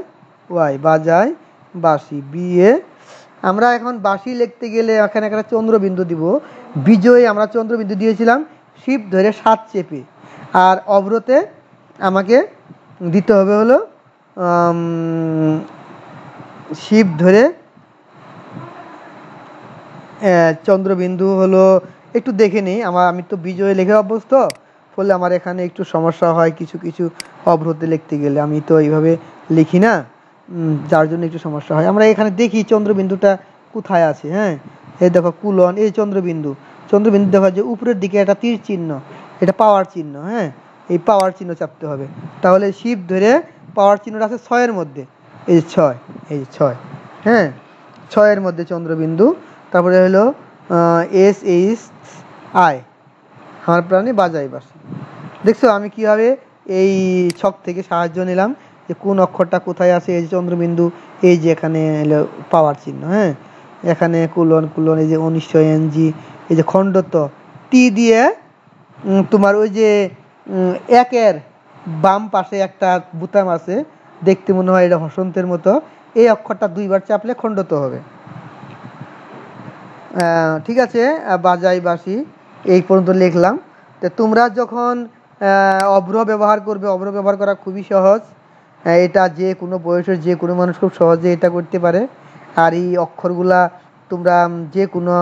ওয়াই, বাজায় বাসি, বি এ। আমরা এখন বাসি লিখতে গেলে এখানে একটা চন্দ্রবিন্দু দিব, বিজয়ে আমরা চন্দ্রবিন্দু দিয়েছিলাম শিব ধরে 7 চেপে, আর অব্রতে আমাকে দিতে হবে হলো শিব ধরে, চন্দ্রবিন্দু হলো, একটু দেখে নিই, আমি তো বিজয় লেখে অভ্যস্ত, ফলে আমার এখানে একটু সমস্যা হয় কিছু কিছু অবরোধে লিখতে গেলে, আমি তো এইভাবে লিখি না, যার জন্য একটু সমস্যা হয়। আমরা এখানে দেখি চন্দ্রবিন্দুটা কোথায় আছে, হ্যাঁ এই দেখো কুলন, এই চন্দ্রবিন্দু, চন্দ্রবিন্দু দেখা যে উপরের দিকে একটা তীর চিহ্ন, এটা পাওয়ার চিহ্ন, হ্যাঁ এই পাওয়ার চিহ্ন চাপতে হবে। তাহলে শিব ধরে পাওয়ার চিহ্নটা আছে 6-এর মধ্যে, এই যে 6, এই যে 6, হ্যাঁ 6-এর মধ্যে চন্দ্রবিন্দু। তারপরে হলো SHI, আমার প্রাণে বাজাই বাসি। দেখছো আমি কিভাবে এই ছক থেকে সাহায্য নিলাম, যে কোন অক্ষরটা কোথায় আছে। এই যে চন্দ্রবিন্দু, এই যে এখানে পাওয়ার চিহ্ন, হ্যাঁ, এখানে কুলন কুলন, এই যে অনিশ্চয় এনজি, এই যে খণ্ডত্ব টি দিয়ে তোমার ওই যে একের বাম পাশে একটা বোতাম আছে, দেখতে মনে হয় এটা হসন্তের মতো, এই অক্ষরটা দুইবার চাপলে খণ্ডত্ব হবে। ঠিক আছে, বাজাই বাসি এই পর্যন্ত লিখলাম। তো তোমরা যখন অভ্র ব্যবহার করবে, অভ্র ব্যবহার করা খুবই সহজ। এটা যে কোনো বয়সের যে কোনো মানুষ খুব সহজে এটা করতে পারে। আর এই অক্ষরগুলা তোমরা যে কোনো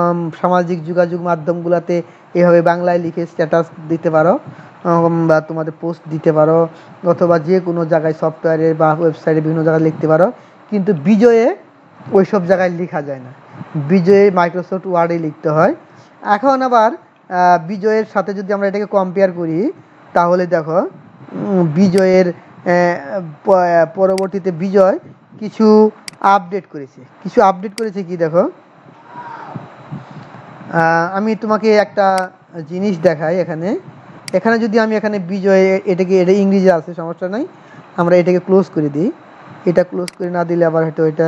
সামাজিক যোগাযোগ মাধ্যমগুলোতে এভাবে বাংলায় লিখে স্ট্যাটাস দিতে পারো, বা তোমাদের পোস্ট দিতে পারো, অথবা যে কোনো জায়গায় সফটওয়্যারে বা ওয়েবসাইটে বিভিন্ন জায়গায় লিখতে পারো। কিন্তু বিজয়ে ওই সব জায়গায় লেখা যায় না, বিজয়ে মাইক্রোসফট ওয়ার্ডে লিখতে হয়। এখন আবার বিজয়ের সাথে যদি আমরা এটাকে কম্পেয়ার করি, তাহলে দেখো বিজয়ের পরবর্তীতে বিজয় কিছু আপডেট করেছে কি দেখো, আমি তোমাকে একটা জিনিস দেখাই। এখানে যদি আমি এখানে বিজয় এটা ইংরেজি আছে, সমস্যা নাই, আমরা এটাকে ক্লোজ করে দিই। এটা ক্লোজ করে না দিলে আবার হয়তো এটা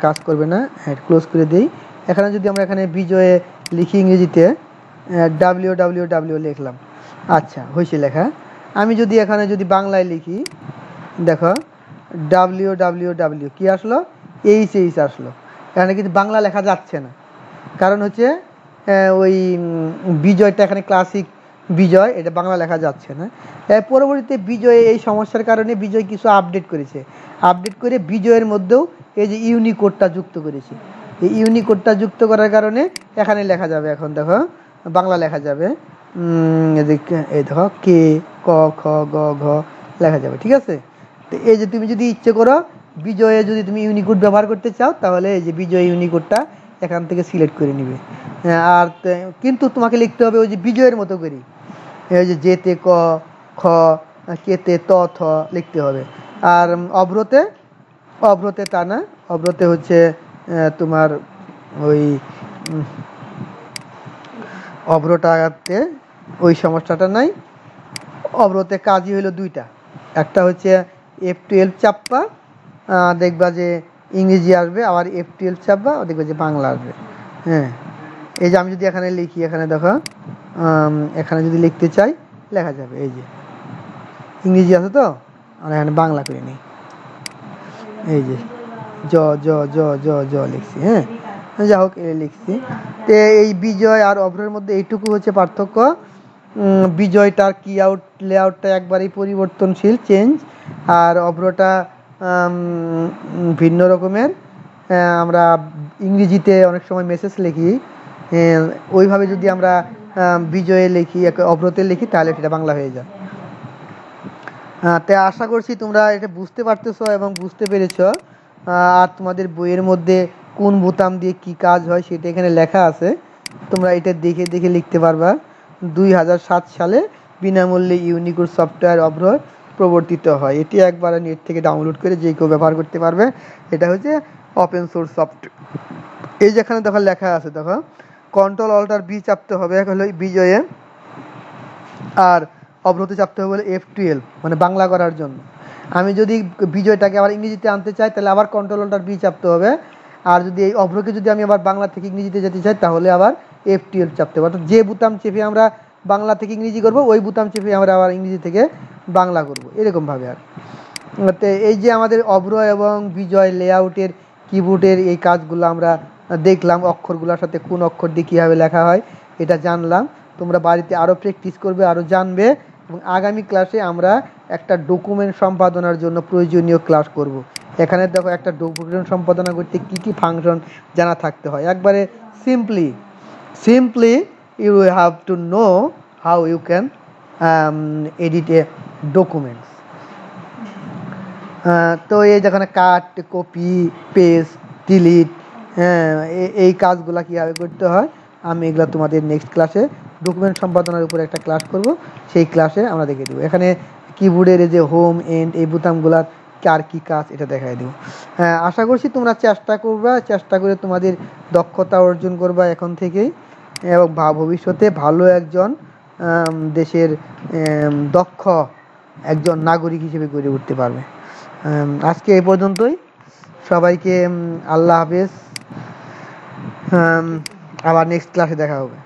কাজ করবে না, ক্লোজ করে দিই। এখানে যদি আমরা এখানে বিজয়ে লিখি ইংরেজিতে WWW লিখলাম, আচ্ছা হয়েছে লেখা। আমি যদি এখানে যদি বাংলায় লিখি, দেখো WWW কি আসলো, এইচ আসলো। এখানে কিন্তু বাংলা লেখা যাচ্ছে না, কারণ হচ্ছে ওই বিজয়টা এখানে ক্লাসিক বিজয়, এটা বাংলা লেখা যাচ্ছে না। পরবর্তীতে বিজয় এই সমস্যার কারণে বিজয় কিছু আপডেট করেছে, আপডেট করে বিজয়ের মধ্যেও এই যে ইউনিকোডটা যুক্ত করেছে। এই ইউনিকোডটা যুক্ত করার কারণে এখানে লেখা যাবে, এখন দেখো বাংলা লেখা যাবে, এই দেখো কে ক খ গ ঘ লেখা যাবে, ঠিক আছে। তো এই যে তুমি যদি ইচ্ছে করো বিজয়ে যদি তুমি ইউনিকোড ব্যবহার করতে চাও, তাহলে এই যে বিজয় ইউনিকোডটা এখান থেকে সিলেক্ট করে নিবে। আর কিন্তু তোমাকে লিখতে হবে ওই যে বিজয়ের মতো করি, ওই যে যেতে ক খ, কেতে ত থ লিখতে হবে। আর অভ্রতে তা না, অভ্রতে হচ্ছে তোমার ওই অভ্রটাতে ওই সমস্যাটা নাই। অভ্রতে কাজই হলো দুইটা, একটা হচ্ছে F12 চাপ্পা, দেখবা যে ইংরেজি আসবে, আবার F12 চাপ্পা দেখবা যে বাংলা আসবে। হ্যাঁ, এই যে আমি যদি এখানে লিখি, এখানে দেখো এখানে যদি লিখতে চাই লেখা যাবে, এই যে ইংরেজি আছে তো, আর এখানে বাংলা করে নিই, এই যে জ জ জ জ জ লিখছি, হ্যাঁ যা হোক লিখছি। তো এই বিজয় আর অভ্রের মধ্যে এইটুকু হচ্ছে পার্থক্য, বিজয়টার কি লেআউটটা একবারেই পরিবর্তনশীল, চেঞ্জ, আর অভ্রটা ভিন্ন রকমের। আমরা ইংরেজিতে অনেক সময় মেসেজ লিখি, ওইভাবে যদি আমরা বিজয়ে লিখি, অভ্রতে লিখি, তাহলে সেটা বাংলা হয়ে যায়। তাই আশা করছি তোমরা এটা বুঝতে পারতেছো এবং বুঝতে পেরেছ। আর তোমাদের বইয়ের মধ্যে কোন বোতাম দিয়ে কি কাজ হয় সেটা এখানে লেখা আছে, তোমরা এটা দেখে দেখে লিখতে পারবা। 2007 সালে বিনামূল্যে ইউনিকোড সফটওয়্যার অভ্র প্রবর্তিত হয়। এটি একবারে নেট থেকে ডাউনলোড করে যে কেউ ব্যবহার করতে পারবে। এটা হচ্ছে ওপেন সোর্স সফটওয়্যার। এই যেখানে দেখো লেখা আছে, দেখো Ctrl+Alt+B চাপতে হবে হলো বিজয়ে, আর অভ্রতে চাপতে হবে F12, মানে বাংলা করার জন্য। আমি যদি বিজয়টাকে আবার ইংরেজিতে আনতে চাই, তাহলে আবার Ctrl+Alt+B চাপতে হবে। আর যদি এই অভ্রকে যদি আমি আবার বাংলা থেকে ইংরেজিতে যেতে চাই, তাহলে আবার F12 চাপতে হবে। অর্থাৎ যে বোতাম চেপে আমরা বাংলা থেকে ইংরেজি করব, ওই বোতাম চেপে আমরা আবার ইংরেজি থেকে বাংলা করব, এরকমভাবে। আর এই যে আমাদের অভ্র এবং বিজয় লেআউটের কিবোর্ডের এই কাজগুলো আমরা দেখলাম, অক্ষরগুলোর সাথে কোন অক্ষর দিয়ে কীভাবে লেখা হয় এটা জানলাম। তোমরা বাড়িতে আরও প্র্যাকটিস করবে, আরও জানবে, এবং আগামী ক্লাসে আমরা একটা ডকুমেন্ট সম্পাদনার জন্য প্রয়োজনীয় ক্লাস করব। এখানে দেখো একটা ডকুমেন্ট সম্পাদনা করতে কী কী ফাংশন জানা থাকতে হয়, একবারে simply you have to know how you can edit a documents. তো এই যেখানে কাট, কপি, পেস্ট, ডিলিট, হ্যাঁ এই কাজগুলো কীভাবে করতে হয় আমি এগুলো তোমাদের নেক্সট ক্লাসে ডকুমেন্ট সম্পাদনার উপরে একটা ক্লাস করব, সেই ক্লাসে আমরা দেখে দেবো। এখানে কিবোর্ডের যে হোম এন্ড এই বোতামগুলার কার কী কাজ এটা দেখাই দেবো। হ্যাঁ, আশা করছি তোমরা চেষ্টা করে তোমাদের দক্ষতা অর্জন করবা এখন থেকেই, এবং ভবিষ্যতে ভালো একজন দেশের দক্ষ একজন নাগরিক হিসেবে গড়ে উঠতে পারবে। আজকে এই পর্যন্তই। সবাইকে আল্লাহ হাফেজ। আবার নেক্সট ক্লাসে দেখা হবে।